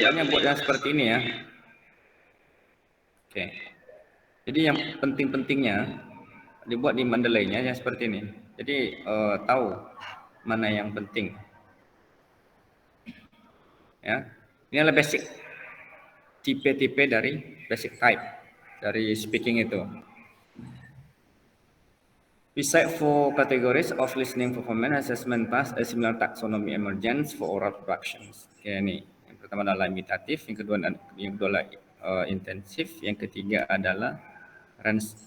Hanya buat yang seperti ini ya. Oke. Jadi yang penting-pentingnya dibuat di Mendeley-nya yang seperti ini. Jadi tahu mana yang penting. Ya. Ini adalah basic tipe-tipe dari basic type dari speaking itu. Beside four categories of listening performance, assessment pass a similar taxonomy emergence for oral productions. Oke, ini yang pertama adalah imitatif, yang kedua adalah intensif, yang ketiga adalah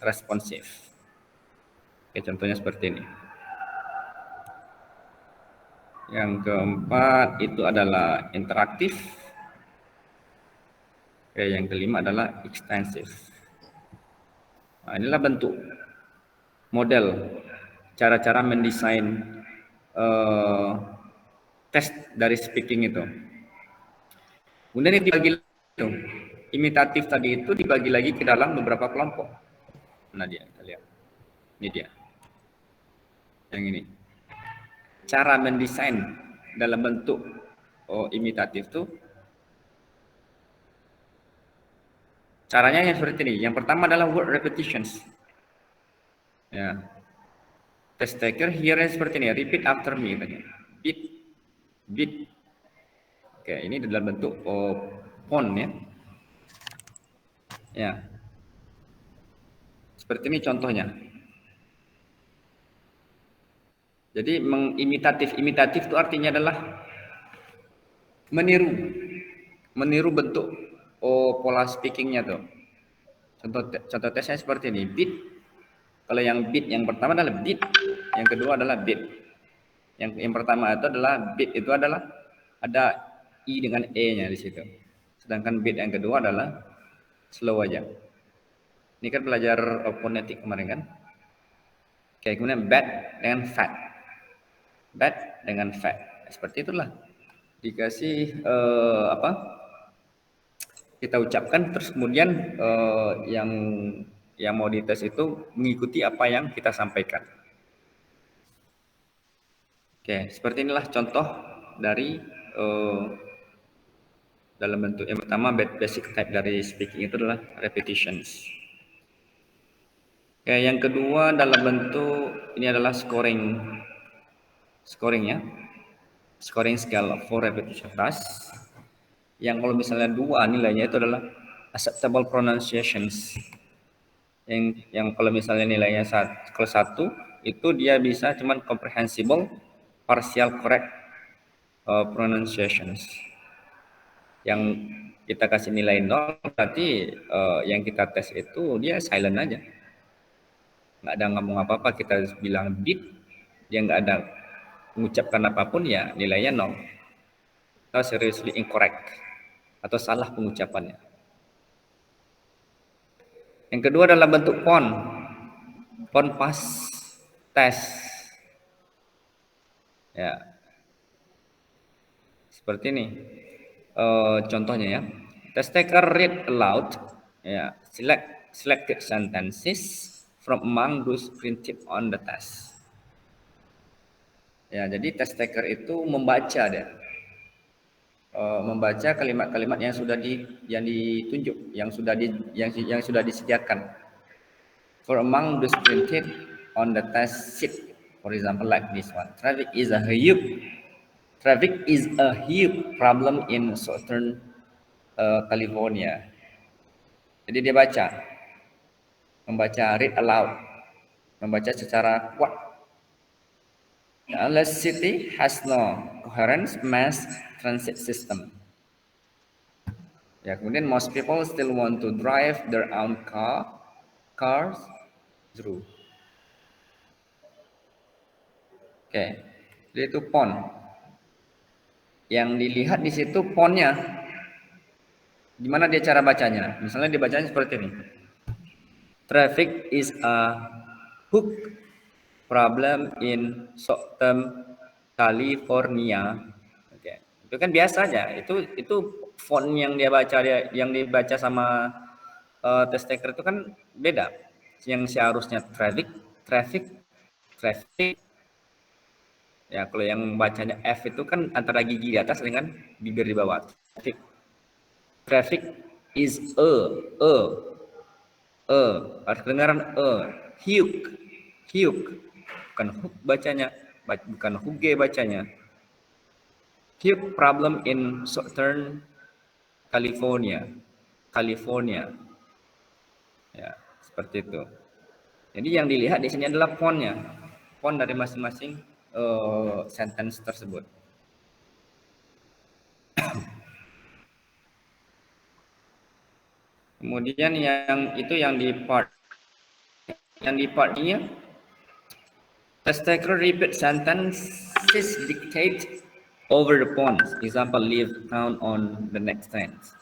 responsif. Oke, contohnya seperti ini. Yang keempat itu adalah interaktif. Oke, yang kelima adalah ekstensif. Nah, inilah bentuk model cara-cara mendesain tes dari speaking itu. Kemudian itu dibagi itu. Imitatif tadi itu dibagi lagi ke dalam beberapa kelompok. Nah dia, kita lihat. Ini dia. Yang ini. Cara mendesain dalam bentuk imitatif tuh caranya yang seperti ini. Yang pertama adalah word repetitions. Ya. Test taker here seperti ini. Repeat after me tadi. Beat. Beat. Oke, ini dalam bentuk font ya. Ya. Seperti ini contohnya. Jadi imitatif itu artinya adalah meniru bentuk pola speakingnya tuh. Contoh tesnya seperti ini. Beat. Kalau yang beat yang pertama adalah beat, yang kedua adalah beat. Yang pertama itu adalah beat itu adalah ada i dengan e-nya di situ. Sedangkan beat yang kedua adalah slow aja. Ini kan belajar fonetik kemarin kan. Oke, kemudian bad dengan fat. Bad dengan fat. Seperti itulah. Dikasih kita ucapkan terus kemudian yang mau dites itu mengikuti apa yang kita sampaikan. Oke, seperti inilah contoh dari dalam bentuk yang pertama basic type dari speaking itu adalah repetitions. Oke, yang kedua dalam bentuk ini adalah scoring ya. Scoring scale for repetition task. Yang kalau misalnya 2 nilainya itu adalah acceptable pronunciations. Yang kalau misalnya nilainya kalau 1 itu dia bisa cuman comprehensible partial correct pronunciations. Yang kita kasih nilai 0 berarti yang kita tes itu dia silent aja. Nggak ada ngomong apa-apa, kita bilang beat, dia nggak ada mengucapkan apapun ya nilainya 0. Atau seriously incorrect atau salah pengucapannya. Yang kedua adalah bentuk pon pas test. Ya. Seperti ini. Contohnya ya. Test taker read aloud ya, selected sentences from among those printed on the test. Ya, jadi test taker itu membaca deh. Membaca kalimat-kalimat yang sudah ditunjuk, yang sudah disediakan. For among those printed on the test sheet, for example like this one. Traffic is a huge problem in Southern California. Jadi dia membaca read aloud, membaca secara kuat. The city has no coherent mass transit system. Ya, kemudian most people still want to drive their own cars through. Oke, jadi itu pon. Yang dilihat di situ ponnya. Gimana dia cara bacanya? Misalnya dibacanya seperti ini. Traffic is a hook problem in Southern California. Oke. Itu kan biasanya. Itu font yang dibaca sama test taker itu kan beda. Yang seharusnya traffic. Ya, kalau yang bacanya F itu kan antara gigi di atas dengan bibir di bawah. Traffic. Traffic is kedengaran hyuk, hyuk, bukan huk bacanya, bukan huge bacanya. Hyuk problem in Southern California, California, ya seperti itu. Jadi yang dilihat di sini adalah fontnya, font dari masing-masing sentence tersebut. Kemudian yang itu yang di part ini, test taker repeat sentences dictate over the points. Example, leave town on the next sentence.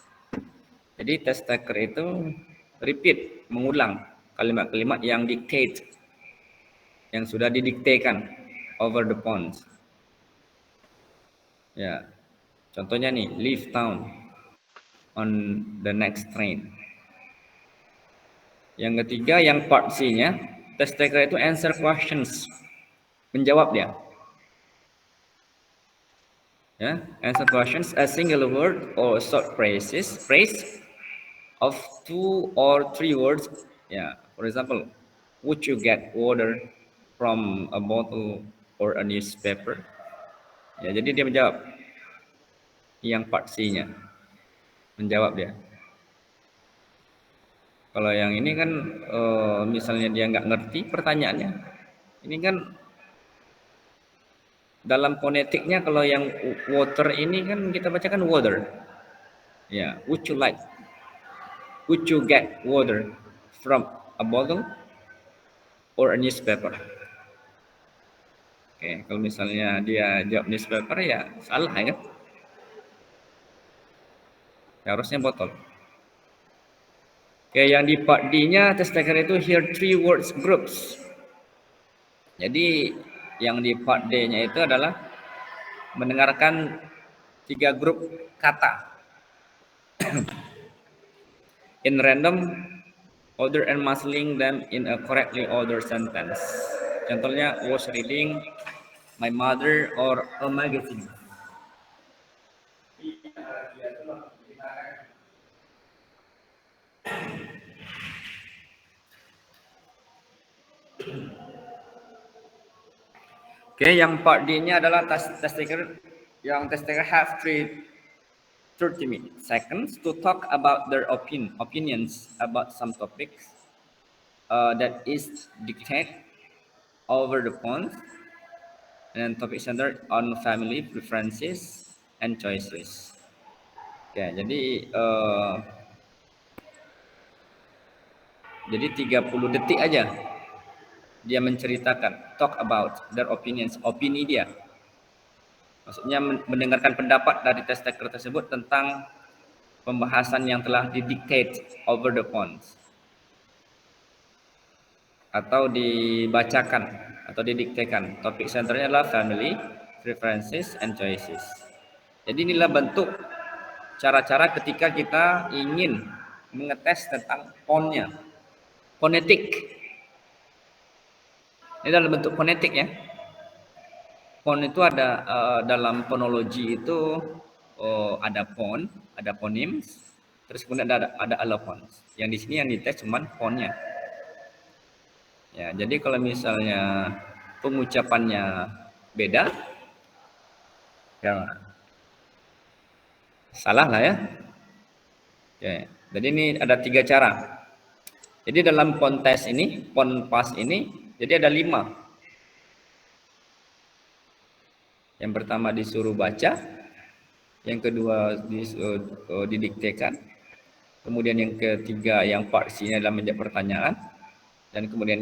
Jadi test taker itu repeat, mengulang kalimat-kalimat yang dictate, yang sudah didiktekan over the points. Ya, contohnya nih, leave town on the next train. Yang ketiga, yang part C-nya, test taker itu answer questions, menjawab dia. Ya, answer questions a single word or short phrase of 2 or 3 words. Ya, for example, would you get water from a bottle or a newspaper? Ya, jadi dia menjawab. Yang part C-nya menjawab dia. Kalau yang ini kan misalnya dia nggak ngerti pertanyaannya, ini kan dalam fonetiknya kalau yang water ini kan kita bacakan water. Ya, would you get water from a bottle or a newspaper? Oke, kalau misalnya dia jawab newspaper ya salah ya. Ya, harusnya botol. Oke, yang di part D-nya test taker itu hear 3 words groups. Jadi yang di part D-nya itu adalah mendengarkan 3 grup kata in random order and muscling them in a correctly ordered sentence. Contohnya was reading my mother or a magazine. Oke, yang part D-nya adalah test taker. Yang test taker have 30 seconds to talk about their opinions about some topics that is dictated over the phone, and topic centered on family preferences and choices. Oke, jadi 30 detik aja dia menceritakan, talk about their opinions, opini dia. Maksudnya mendengarkan pendapat dari test taker tersebut tentang pembahasan yang telah didictate over the phone atau dibacakan atau didiktekan. Topik centernya adalah family, preferences, and choices. Jadi inilah bentuk cara-cara ketika kita ingin mengetes tentang fontnya, fonetik. Ini dalam bentuk fonetik ya. Font itu ada dalam fonologi itu ada font, ada phonemes, terus kemudian ada allophones. Yang di sini yang dites cuman fontnya. Ya, jadi kalau misalnya pengucapannya beda, ya salah lah ya. Ya, jadi ini ada 3 cara. Jadi dalam kontes ini, pas ini, jadi ada 5. Yang pertama disuruh baca, yang kedua didiktekan, kemudian yang ketiga yang part C ini adalah menjawab pertanyaan, dan kemudian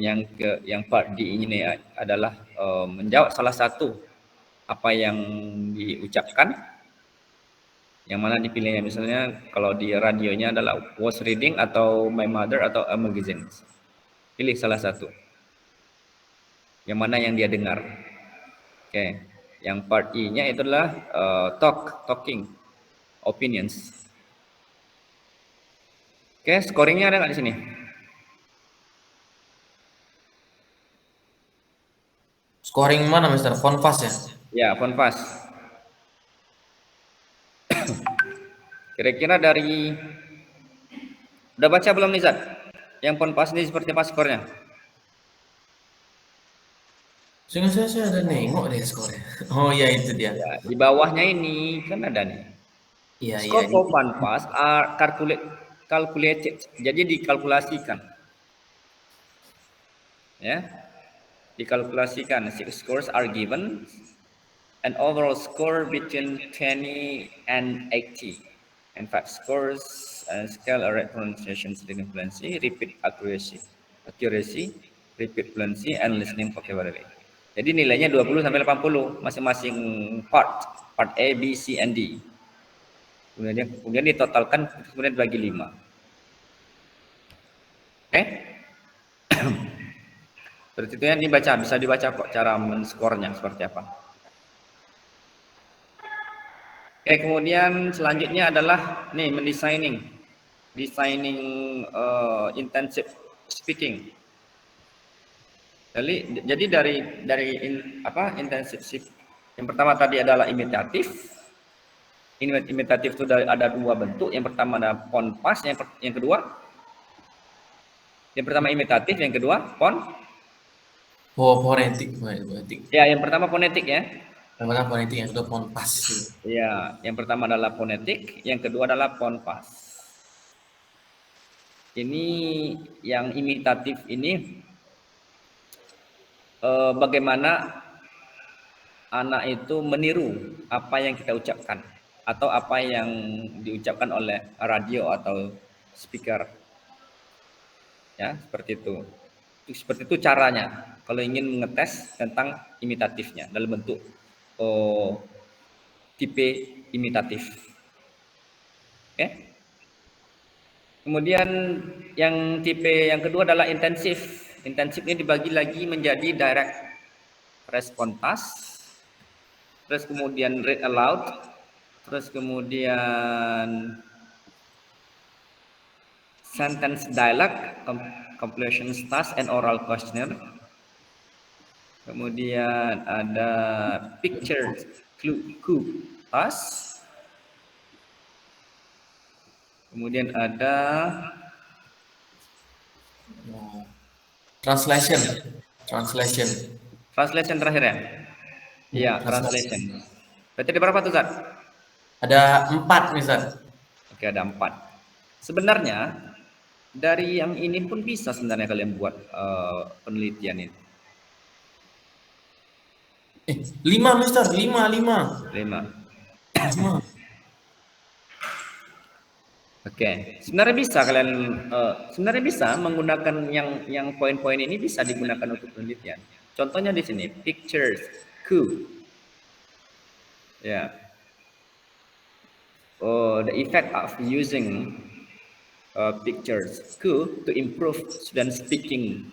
yang part D ini adalah menjawab salah satu apa yang diucapkan, yang mana dipilihnya. Misalnya kalau di radionya adalah was reading atau my mother atau a magazine. Pilih salah satu. Yang mana yang dia dengar. Oke. Yang part E-nya itu adalah talking, opinions. Oke, scoringnya ada nggak di sini? Scoring mana, Mister? Fonfast ya? Ya, Fonfast. Kira-kira dari udah baca belum nih Zat? Yang PONPAS ini seperti apa skornya? Seingat saya ada nengok deh skornya. Oh iya itu dia. Ya, di bawahnya ini kan ada nih. Iya iya Score ini. for PONPAS are calculated. Jadi dikalkulasikan. Ya, dikalkulasikan. 6 scores are given. An overall score between 20 and 80. And 5 scores scale array pronunciation, listening fluency, repeat accuracy, repeat fluency, and listening vocabulary. Jadi nilainya 20 sampai 80 masing-masing part A, B, C, and D. Kemudian ditotalkan, kemudian dibagi 5. Oke? Seperti itu yang dibaca, bisa dibaca kok cara men-skornya seperti apa. Oke, kemudian selanjutnya adalah nih designing intensive speaking. Jadi dari intensive yang pertama tadi adalah imitatif. Imitatif itu ada 2 bentuk. Yang pertama ada PONPAS, yang pertama imitatif, yang kedua Fonetik. Ya, yang pertama fonetik ya. Yang mana fonetik yang kedua PONPAS. Ya, yang pertama adalah fonetik, yang kedua adalah PONPAS. Ini yang imitatif ini bagaimana anak itu meniru apa yang kita ucapkan atau apa yang diucapkan oleh radio atau speaker. Ya, seperti itu. Seperti itu caranya kalau ingin mengetes tentang imitatifnya dalam bentuk tipe imitatif. Oke. Kemudian yang tipe yang kedua adalah intensif. Intensif ini dibagi lagi menjadi direct respon task, terus kemudian read aloud, terus kemudian sentence dialogue, completion task, and oral questionnaire. Kemudian ada picture clue task. Kemudian ada translation terakhir ya. Iya, translation. Berarti ada berapa tuh, Zat? Ada 4 nih, Zat. Oke, ada 4. Sebenarnya dari yang ini pun bisa sebenarnya kalian buat penelitian ini. 5, Mister. 5. Oke, sebenarnya bisa kalian sebenarnya bisa menggunakan yang poin-poin ini bisa digunakan untuk penelitian. Contohnya di sini, pictures, ya. The effect of using pictures to improve student speaking.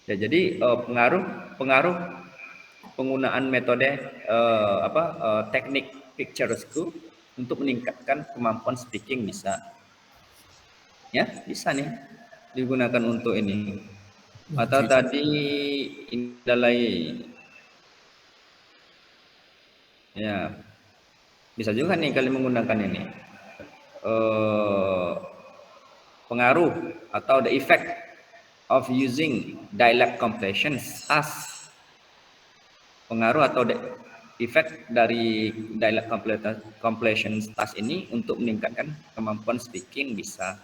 Ya, jadi pengaruh penggunaan metode teknik pictures untuk meningkatkan kemampuan speaking bisa. Ya, bisa nih digunakan untuk ini. Atau tadi ini adalah ya, bisa juga nih kalian menggunakan ini pengaruh atau the effect of using dialect completions as pengaruh atau the effect dari dialect completions task ini untuk meningkatkan kemampuan speaking bisa.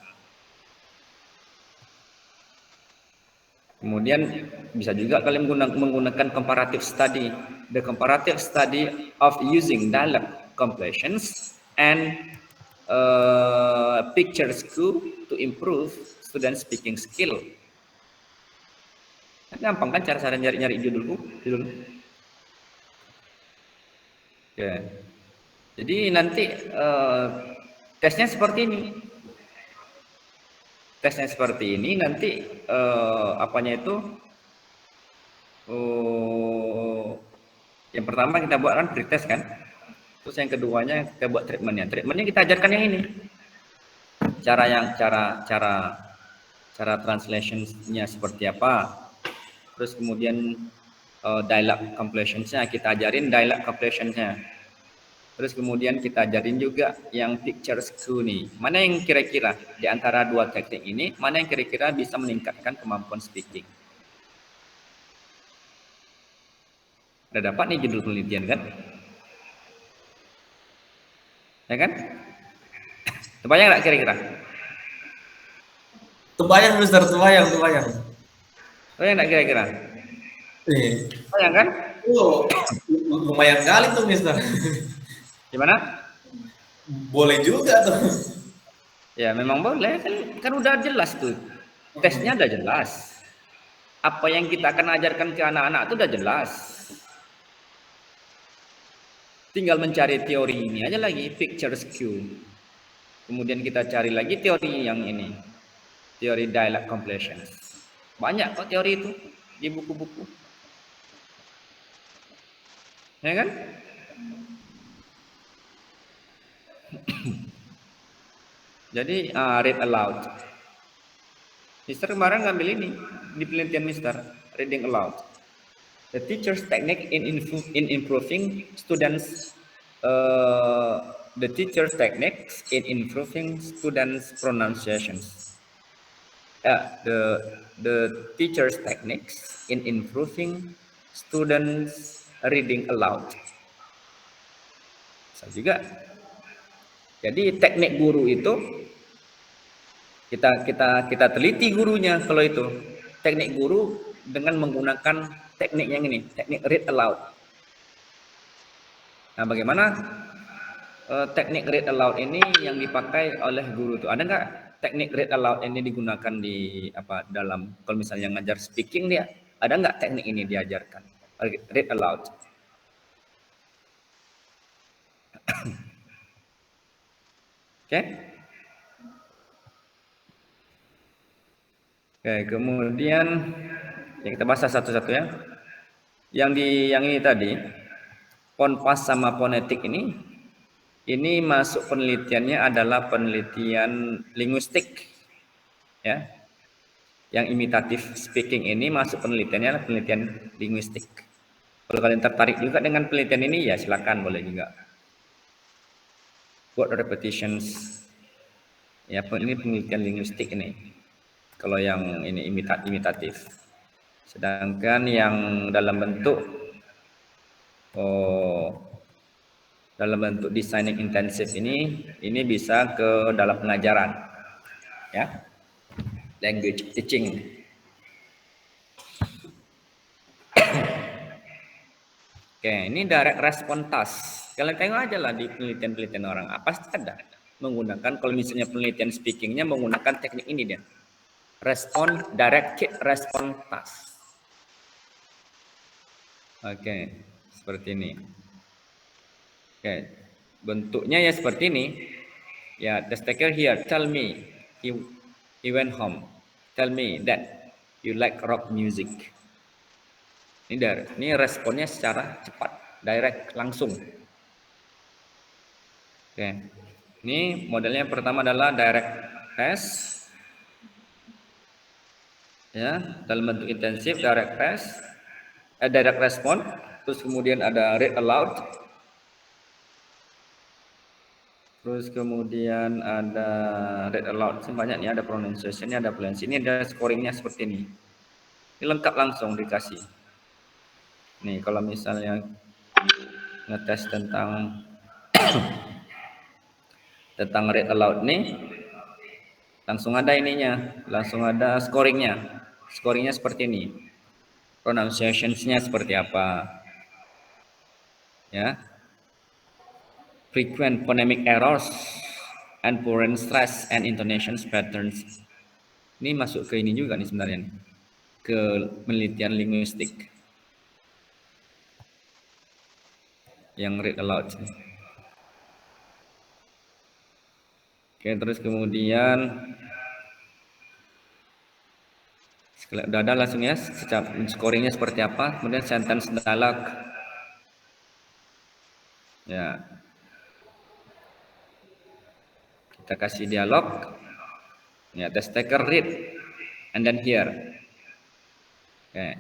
Kemudian bisa juga kalian menggunakan comparative study. The comparative study of using dialect completions and pictures to improve student speaking skill. Gampang kan cara nyari judul. Ya. Jadi nanti tesnya seperti ini. Nanti yang pertama kita buat kan pretest kan. Terus yang keduanya kita buat treatmentnya. Treatmentnya kita ajarkan yang ini. Cara translation-nya seperti apa. Terus kemudian dialog completion-nya kita ajarin dialog completion-nya. Terus kemudian kita ajarin juga yang picture skew nih. Mana yang kira-kira di antara dua teknik ini, mana yang kira-kira bisa meningkatkan kemampuan speaking? Udah dapat nih judul penelitian kan? Ya kan? Terbayang nggak kira-kira? Terbayang, Mister, terbayang. Terbayang nggak kira-kira? Terbayang kan? Oh, lumayan kali tuh, Mister. Gimana? Boleh juga tuh. Ya memang boleh kan udah jelas tuh. Tesnya udah jelas. Apa yang kita akan ajarkan ke anak-anak itu udah jelas. Tinggal mencari teori ini aja lagi, picture skew. Kemudian kita cari lagi teori yang ini, teori dialect completion. Banyak kok teori itu di buku-buku. Ya kan? Jadi read aloud. Mister kemarin ngambil ini di penelitian Mister, reading aloud. The teacher's technique in improving students the teacher's techniques in improving students' pronunciations. The teacher's techniques in improving students reading aloud. Bisa juga. Jadi teknik guru itu kita teliti gurunya kalau itu. Teknik guru dengan menggunakan teknik yang ini, teknik read aloud. Nah, bagaimana teknik read aloud ini yang dipakai oleh guru itu? Ada nggak teknik read aloud ini digunakan di dalam kalau misalnya ngajar speaking dia? Ada nggak teknik ini diajarkan? Read aloud. Oke? Oke, kemudian ya kita bahas satu-satu ya. Yang ini tadi, ponpas sama ponetik ini masuk penelitiannya adalah penelitian linguistik. Ya. Yang imitatif speaking ini masuk penelitiannya adalah penelitian linguistik. Kalau kalian tertarik juga dengan penelitian ini ya silakan, boleh juga. Word repetitions. Ya, ini penelitian linguistik ini. Kalau yang ini imitatif. Sedangkan yang dalam bentuk designing intensif ini bisa ke dalam pengajaran. Ya. Language teaching. Oke, ini direct response task. Kalian tengok aja lah di penelitian-penelitian orang. Pasti ada menggunakan, kalau misalnya penelitian speakingnya menggunakan teknik ini dia. Directed response task. Oke, seperti ini. Oke, bentuknya ya seperti ini. Ya, the speaker here tell me he went home. Tell me that you like rock music. Ini responnya secara cepat, direct, langsung. Oke, ini modelnya yang pertama adalah direct test. Ya, dalam bentuk intensif, direct test, direct response. Terus kemudian ada read aloud. Terus kemudian ada read aloud. Banyak nih, ada pronunciation-nya, ada fluency. Ini ada scoringnya seperti ini. Ini lengkap langsung dikasih. Nih, kalau misalnya ngetes tentang read aloud nih, langsung ada ininya, langsung ada scoringnya. Scoringnya seperti ini. Pronunciation-nya seperti apa. Ya. Frequent phonemic errors and foreign stress and intonation patterns. Ini masuk ke ini juga nih sebenarnya. Ke penelitian linguistik. Yang read aloud. Oke, terus kemudian udah ada langsung ya scoringnya seperti apa, kemudian sentence dialog. Ya, kita kasih dialog. Ya, the speaker read and then hear. Okay.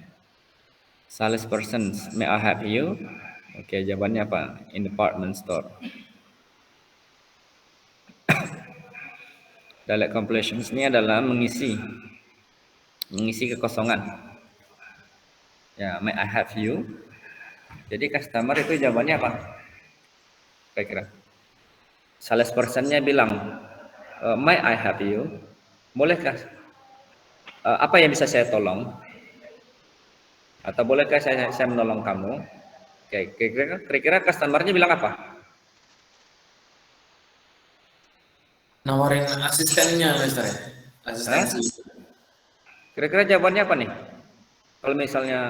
Salespersons, may I help you? Oke, jawabannya apa? In department store. Dialect completions ini adalah mengisi kekosongan. Ya, may I have you? Jadi customer itu jawabannya apa? Kira-kira. Salespersonnya bilang, may I have you? Bolehkah? Apa yang bisa saya tolong? Atau bolehkah saya menolong kamu? Oke, kira-kira customernya bilang apa? Nawarin asistennya, Mister ya? Hah? Asistensi. Kira-kira jawabannya apa nih? Kalau misalnya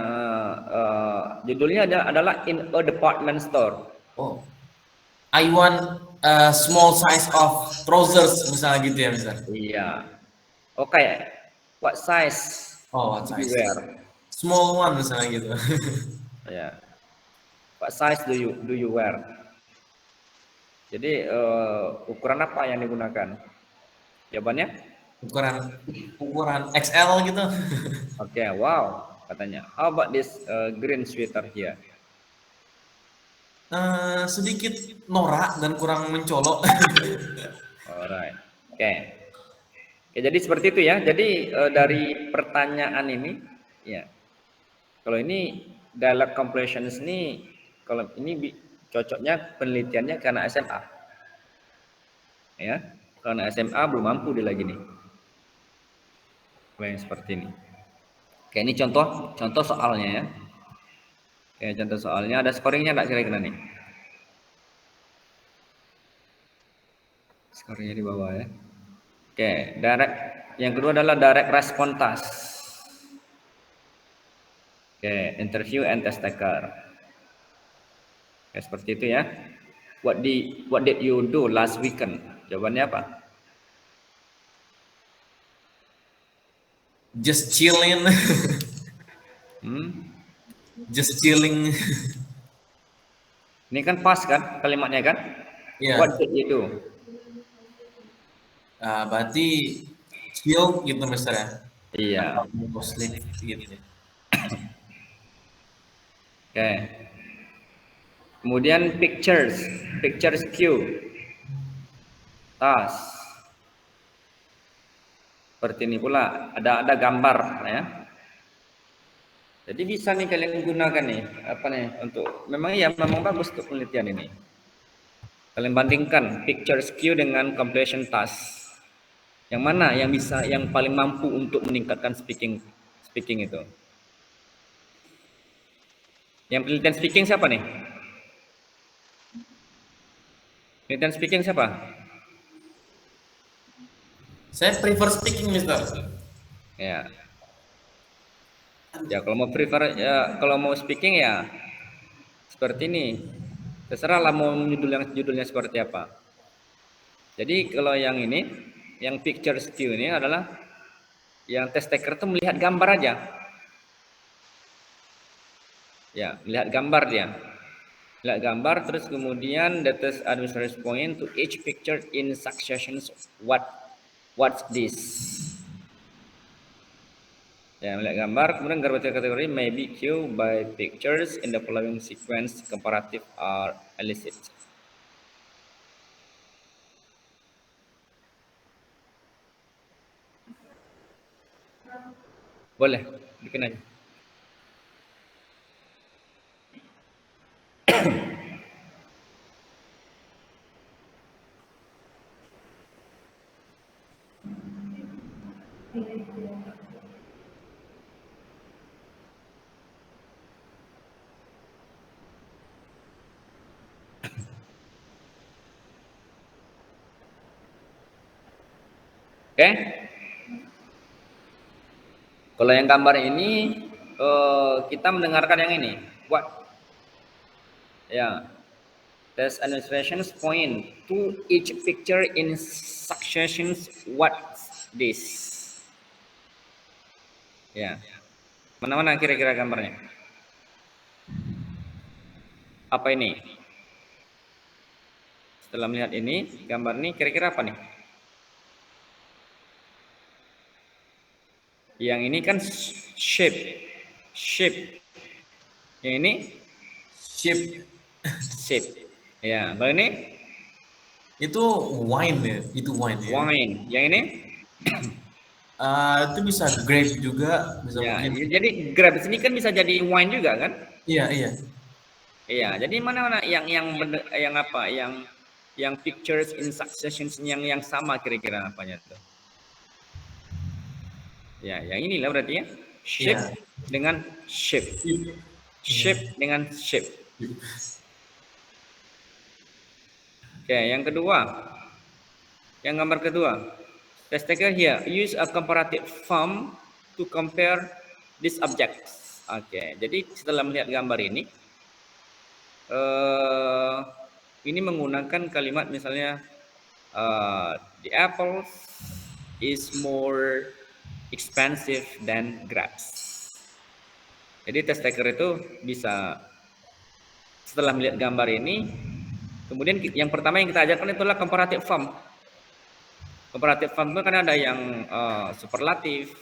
judulnya adalah in a department store. Oh, I want a small size of trousers, misalnya gitu ya, Mister. Iya. Oke. What size Oh, what do you size? wear? Small one, misalnya gitu. Ya. What size do you wear? Jadi ukuran apa yang digunakan? Jawabannya? Ukuran XL gitu. Oke, wow, katanya. How about this green sweater here? Sedikit norak dan kurang mencolok. Alright. Oke. Oke, jadi seperti itu ya. Jadi dari pertanyaan ini, ya. Kalau ini dialog completions ini, kalau ini cocoknya penelitiannya karena SMA, ya. Karena SMA belum mampu dia lagi nih. Kalau yang seperti ini. Oke, ini contoh soalnya ya. Oke, contoh soalnya ada scoringnya nggak kira-kira nih? Skornya di bawah ya. Oke, direct. Yang kedua adalah direct response task. Oke, interview and test taker. Oke, seperti itu ya. What did you do last weekend? Jawabannya apa? Just chilling. Hmm? Just chilling. Ini kan pas kan kalimatnya kan? What Ya, did you do? berarti chill gitu, Mister ya. Atau Iya. mau sleep gitu ya. Oke. Kemudian pictures queue, task. Seperti ini pula ada gambar ya. Jadi bisa nih kalian gunakan nih apa nih untuk memang bagus untuk penelitian ini. Kalian bandingkan pictures queue dengan completion task. Yang mana yang paling mampu untuk meningkatkan speaking itu? Yang penelitian speaking siapa nih? Penelitian speaking siapa? Saya prefer speaking, Mister. Ya. Ya kalau mau speaking ya seperti ini. Terserahlah mau judulnya seperti apa. Jadi kalau yang ini, yang picture queue ini adalah yang test taker itu melihat gambar aja. Ya, melihat gambar dia. Lihat gambar terus kemudian the test administrator point to each picture in successions what's this. Ya, melihat gambar kemudian kategori may be queued by pictures in the following sequence comparative or illicit. Boleh, bikin aja. Oke? Kalau yang gambar ini kita mendengarkan yang ini. What? Ya. Test administrations point to each picture in successions what's this? Ya. Mana-mana kira-kira gambarnya? Apa ini? Setelah melihat ini, gambar ini kira-kira apa nih? Yang ini kan shape. Shape. Yang ini Ship. shape. Ya, kalau ini Itu wine ya, itu wine ya. wine. Yang ini Itu bisa grape juga, bisa ya, mungkin. jadi grapes ini kan bisa jadi wine juga kan? Iya, iya. Iya, jadi mana yang apa? Yang pictures in succession yang sama kira-kira apanya tuh? Ya, yang inilah berarti ya. Iya. Shape dengan shape. Shape dengan shape. Oke, yang kedua. Yang gambar kedua. Let's take a here. Use a comparative form to compare these objects. Oke, jadi setelah melihat gambar ini menggunakan kalimat misalnya the apples is more expensive than grapes. Jadi test taker itu bisa setelah melihat gambar ini, kemudian yang pertama yang kita ajarkan itulah comparative form. Comparative form itu kan ada yang superlatif,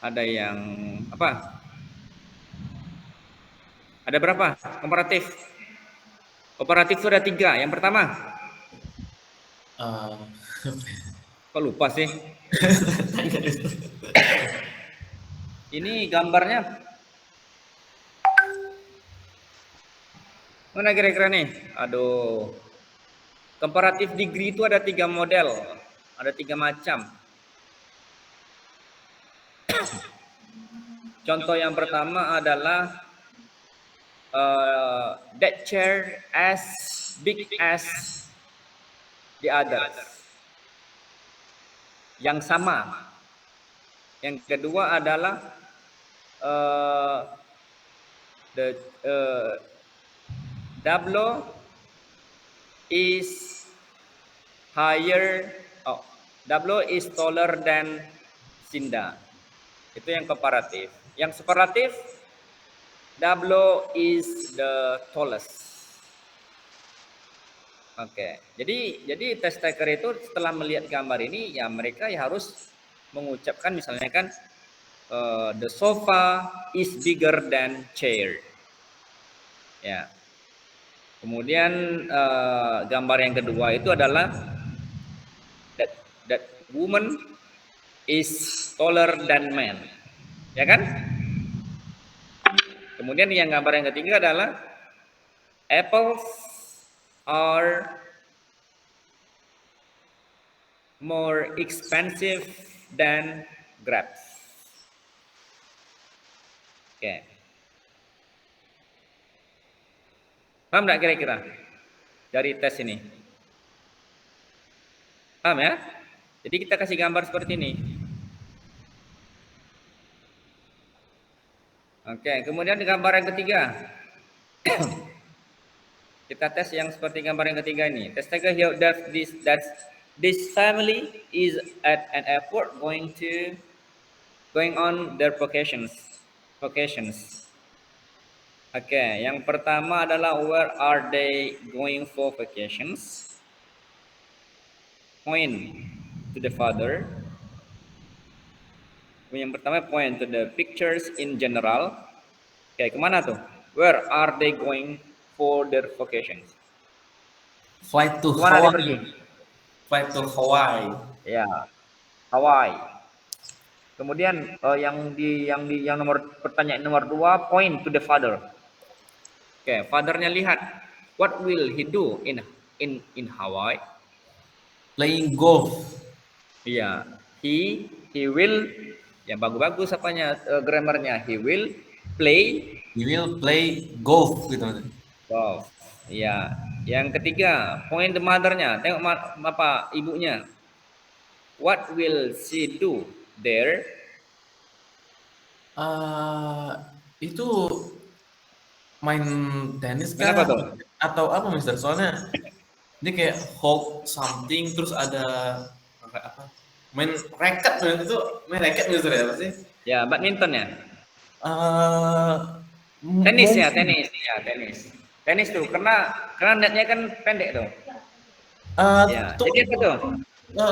ada yang apa? Ada berapa? Komparatif. Komparatif itu ada 3. Yang pertama, Eh, kok lupa sih? Ini gambarnya mana kira-kira nih? Aduh. Comparative degree itu ada 3 model, ada 3 macam. Contoh yang pertama adalah that chair as big as the others. Yang sama. Yang kedua adalah the Dablo is higher. Oh, Dablo is taller than Sinda. Itu yang komparatif. Yang superlatif, Dablo is the tallest. Oke, jadi test taker itu setelah melihat gambar ini, ya mereka ya harus mengucapkan misalnya kan the sofa is bigger than chair. Ya. Kemudian gambar yang kedua itu adalah that woman is taller than man. Ya kan? Kemudian yang gambar yang ketiga adalah apples are more expensive than grapes. Oke. Paham nggak kira-kira dari tes ini? Paham ya? Jadi kita kasih gambar seperti ini. Oke, kemudian di gambar yang ketiga. Kita tes yang seperti gambar yang ketiga ini. Test taker here that this family is at an airport going on their vacations. Oke, yang pertama adalah where are they going for vacations? Point to the father. Yang pertama point to the pictures in general. Oke, kemana tuh? Where are they going for their vacations? Flight to Kemana dia Hawaii. pergi? Flight to Hawaii. Ya, Hawaii. Kemudian yang nomor pertanyaan nomor 2, point to the father. Oke, fathernya lihat. What will he do in Hawaii? Playing golf. Iya, he will, ya bagus-bagus apanya grammarnya. He will play golf gitu. golf. Iya. Yang ketiga, point the mothernya. Tengok apa ibunya. What will she do there? Itu main tenis Main kan? apa tuh? Atau apa, Mister? Soalnya dia kayak hold something terus ada apa? Main racket, main racket, Mister, ya pasti? Ya, badminton ya. Tenis. Tenis. Tenis tuh, karena netnya kan pendek tuh. Ya, jadi apa tuh?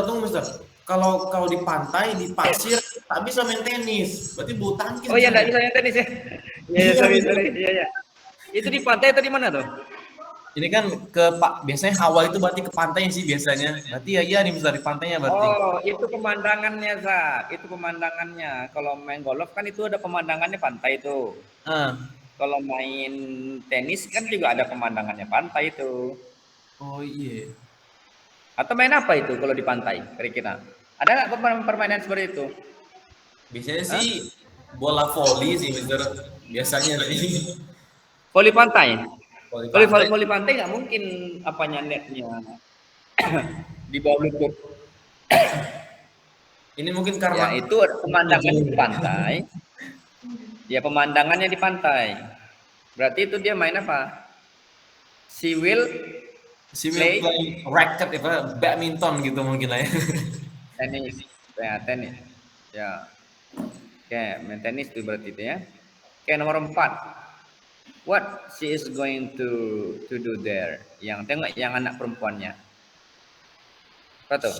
Tunggu, Mister. Kalau di pantai, di pasir, tak bisa main tenis. Berarti bulu tangkis. Oh iya, nggak bisa main tenis ya? Iya, sorry. Iya. Itu di pantai atau di mana tuh? Ini kan biasanya Hawaii itu berarti ke pantainya sih biasanya. Berarti ya iya nih misalnya di pantainya berarti. Oh, itu pemandangannya, Zak. Itu pemandangannya. Kalau main golf kan itu ada pemandangannya pantai itu. Ah. Kalau main tenis kan juga ada pemandangannya pantai itu. Oh iya. Atau main apa itu kalau di pantai, kira-kira? Ada nggak permainan seperti itu? Biasanya Hah? sih bola voli sih Mister. Biasanya sih. Voli pantai? Voli Voli, pantai. voli pantai nggak mungkin apanya netnya di bawah lutut. Ini mungkin Ya karena itu ada lututnya pemandangannya jauh. di pantai. Ya pemandangannya di pantai. Berarti itu dia main apa? She will She will play play racket badminton gitu mungkin lah ya. tenis. Ya, tenis. Ya, oke, main tenis itu berarti itu ya. Oke, nomor 4. What she is going to do there? Yang tengok yang anak perempuannya. Apa tuh?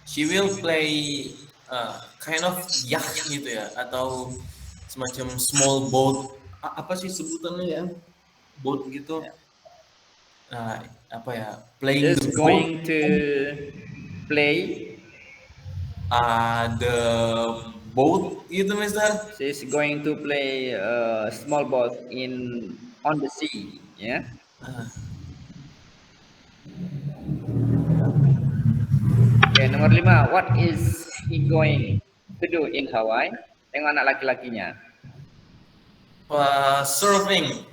She will play kind of yacht gitu ya atau semacam small boat. Apa sih sebutannya ya? Boat gitu. Ya. Apa ya? She Playing is the boat. going to play. The boat gitu Mister. She is going to play small boat in on the sea. Ya. Ah, Oke, nomor 5. What is he going to do in Hawaii? Tengok anak laki-lakinya. Surfing.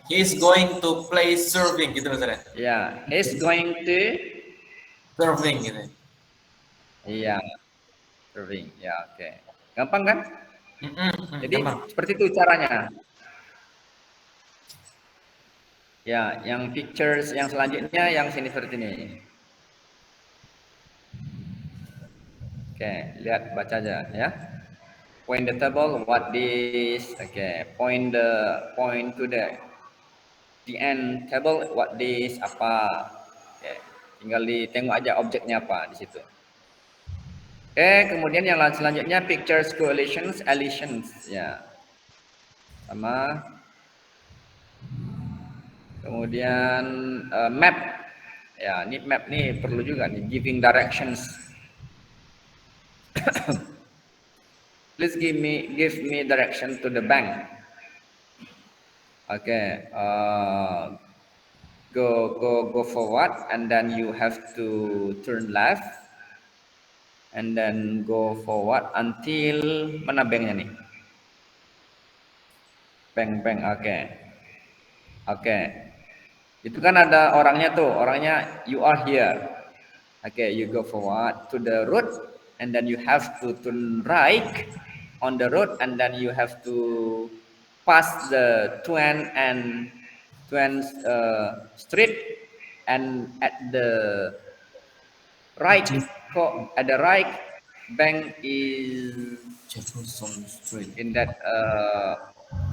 He's going to play surfing gitu Mister. Ya, he's going to. Surfing gitu. Iya, surfing. Ya, oke. Gampang kan? Jadi Gampang. seperti itu caranya. Ya, yang pictures yang selanjutnya yang sini seperti ini. Oke, lihat baca aja ya. Point the table, what this? Oke, point to the end table, what this? Apa? Oke, tinggal ditengok aja objeknya apa di situ. Oke, kemudian yang selanjutnya pictures coalitions, alliations ya. Sama. Kemudian map. Ya, ini map nih perlu juga nih giving directions. Please give me direction to the bank. Okay, go forward, and then you have to turn left, and then go forward until mana banknya nih? Bank, oke, oke. Itu kan ada orangnya tuh, orangnya you are here. Okay, you go forward to the road, and then you have to turn right on the road, and then you have to pass the Tuen street, and at the right at the right bank is Jefferson Street. in that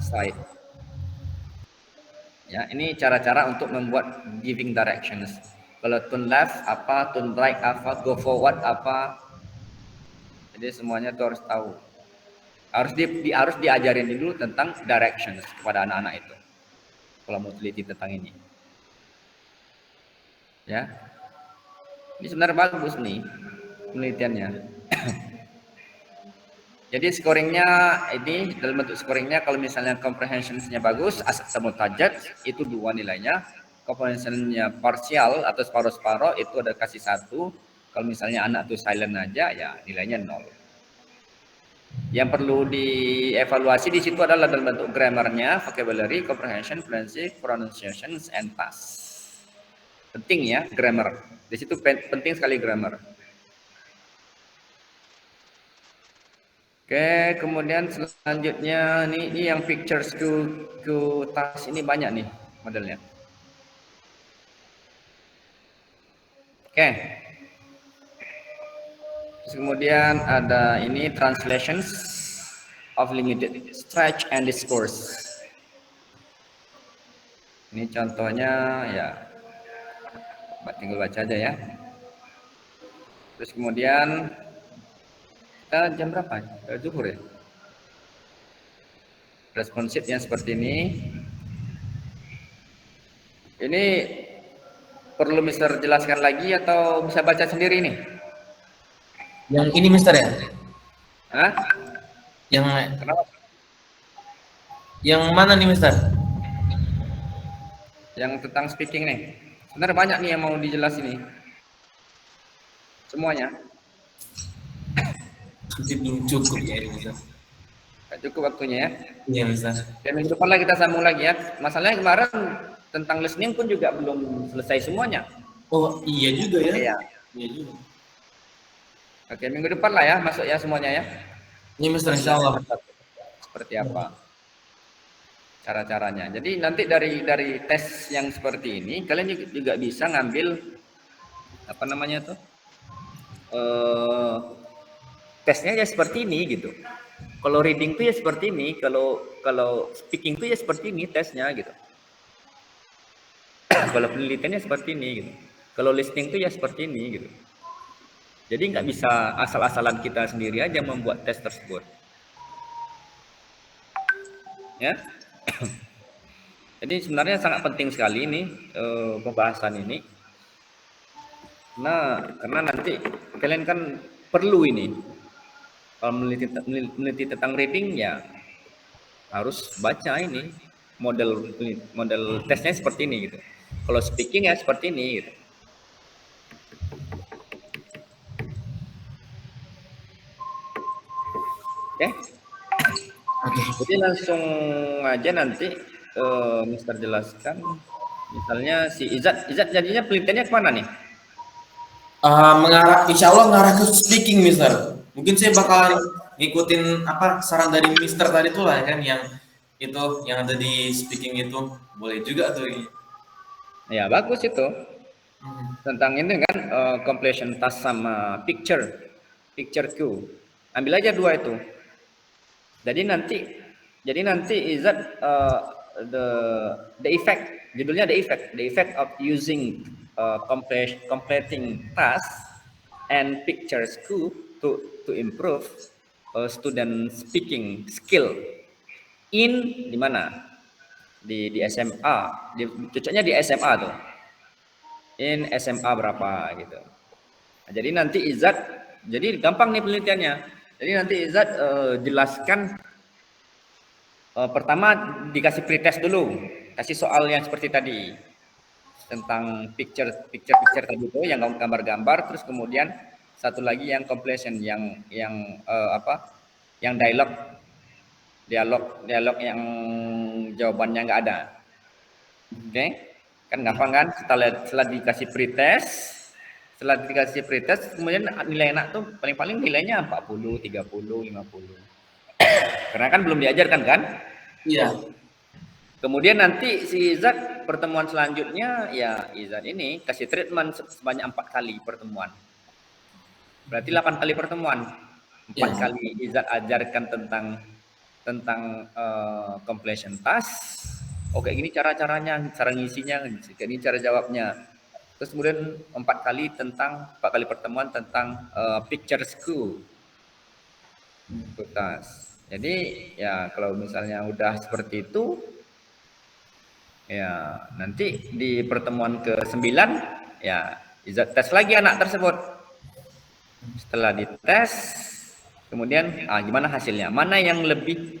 side. Ya, ini cara-cara untuk membuat giving directions. Kalau turn left apa, turn right apa, go forward apa. Jadi semuanya tuh harus tahu. Harus diajarin dulu tentang directions kepada anak-anak itu. Kalau mau teliti tentang ini. Ya. Ini sebenarnya bagus nih penelitiannya. Jadi scoringnya ini dalam bentuk scoringnya kalau misalnya comprehensionsnya bagus, asal tajat itu 2 nilainya. Comprehensionnya parsial atau separuh-separuh itu ada kasih 1. Kalau misalnya anak tuh silent aja ya nilainya 0. Yang perlu dievaluasi di situ adalah dalam bentuk grammarnya, vocabulary, comprehension, fluency, pronunciations, and pass. Penting ya grammar. Di situ penting sekali grammar. Oke, kemudian selanjutnya ini yang pictures to task ini banyak nih modelnya. Oke. Terus kemudian ada ini translations of limited stretch and discourse. Ini contohnya ya, tinggal baca aja ya. Terus kemudian kita jam berapa? Zuhur ya. Responsifnya seperti ini. Ini Ini perlu Mister jelaskan lagi atau bisa baca sendiri nih? Yang ini Mister ya? Hah? Yang Kenapa? yang mana nih Mister? Yang tentang speaking nih. Sebenarnya banyak nih yang mau dijelasin nih. Semuanya. Nanti belum cukup ya ini Mister. Gak cukup waktunya ya. Iya Mister. Dan minggu depan lagi kita sambung lagi ya. Masalahnya kemarin tentang listening pun juga belum selesai semuanya. Oh iya juga ya. Iya. Iya juga. Oke, minggu depan lah ya masuk ya semuanya ya. Ini Mister Insya Allah. Seperti apa cara-caranya. Jadi nanti dari tes yang seperti ini kalian juga bisa ngambil apa namanya tuh tesnya ya seperti ini gitu. Kalau reading tuh ya seperti ini, kalau speaking tuh ya seperti ini tesnya gitu. Kalau penelitiannya seperti ini gitu. Kalau listening tuh ya seperti ini gitu. Jadi nggak bisa asal-asalan kita sendiri aja membuat tes tersebut. Ya. Jadi sebenarnya sangat penting sekali ini pembahasan ini. Nah, karena nanti kalian kan perlu ini. Kalau meneliti tentang reading ya harus baca ini model tesnya seperti ini gitu. Kalau speaking ya seperti ini gitu. Oke. Jadi langsung aja nanti Mister jelaskan. Misalnya si Izat jadinya penelitiannya kemana nih? Mengarah, insya Allah mengarah ke speaking, Mister. Mungkin saya bakalan ngikutin apa saran dari Mister tadi tuh lah kan, yang itu yang ada di speaking itu boleh juga tuh. Ya bagus itu. Tentang ini kan completion task sama picture queue. Ambil aja dua itu. Jadi nanti Izat the effect, judulnya the effect of using completing task and pictures to improve student speaking skill di mana di SMA, cocoknya di SMA tuh, in SMA berapa gitu. Nah, jadi nanti Izat, jadi gampang nih penelitiannya. Jadi nanti Izat jelaskan pertama dikasih pretest dulu, kasih soal yang seperti tadi tentang picture tadi itu yang gambar-gambar, terus kemudian satu lagi yang completion yang apa? Yang dialog yang jawabannya nggak ada. Oke, kan gampang kan? Setelah dikasih pretest, kemudian nilai enak tuh paling-paling nilainya 40, 30, 50. Karena kan belum diajarkan kan? Iya. Kemudian nanti si Izat pertemuan selanjutnya ya Izat ini kasih treatment sebanyak 4 kali pertemuan. Berarti 8 kali pertemuan. 4 kali Izat ajarkan tentang completion task. Oke, gini cara-caranya, cara ngisinya, ini cara jawabnya. Terus kemudian 4 kali pertemuan tentang picture school. Task. Jadi ya kalau misalnya udah seperti itu, ya nanti di pertemuan ke-9 ya Izat tes lagi anak tersebut. Setelah dites, kemudian gimana hasilnya? Mana yang lebih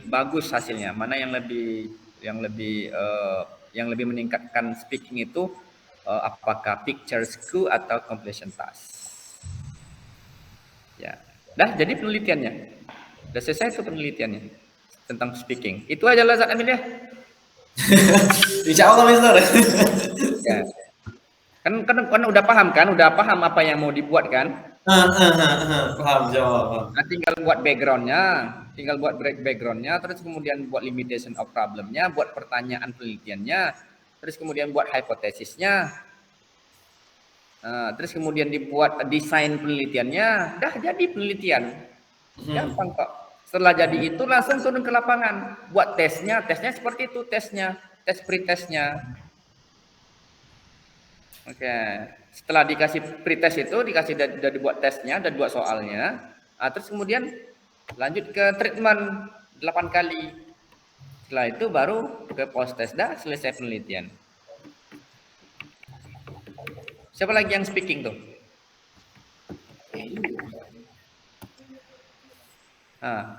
bagus hasilnya? Mana yang lebih meningkatkan speaking itu apakah picture skill atau completion task? Ya. Dah jadi penelitiannya. Udah selesai itu penelitiannya tentang speaking. Itu aja lah Zat Amin ya. Insya Allah, Mister. Ya. Kan udah paham apa yang mau dibuat kan? Paham, jawab. Nah, tinggal buat backgroundnya, terus kemudian buat limitation of problemnya, buat pertanyaan penelitiannya, terus kemudian buat hipotesisnya, terus kemudian dibuat desain penelitiannya, dah jadi penelitian. Gampang kok. Setelah jadi itu langsung turun ke lapangan, buat tesnya seperti itu tes pretestnya. Oke, setelah dikasih pretest itu, udah dibuat tesnya, udah dibuat soalnya, terus kemudian lanjut ke treatment 8 kali. Setelah itu baru ke post test, dah selesai penelitian. Siapa lagi yang speaking tuh?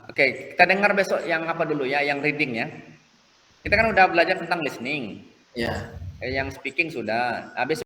Oke, kita dengar besok yang apa dulu ya, yang reading ya. Kita kan udah belajar tentang listening. Ya. Yang speaking sudah. Besok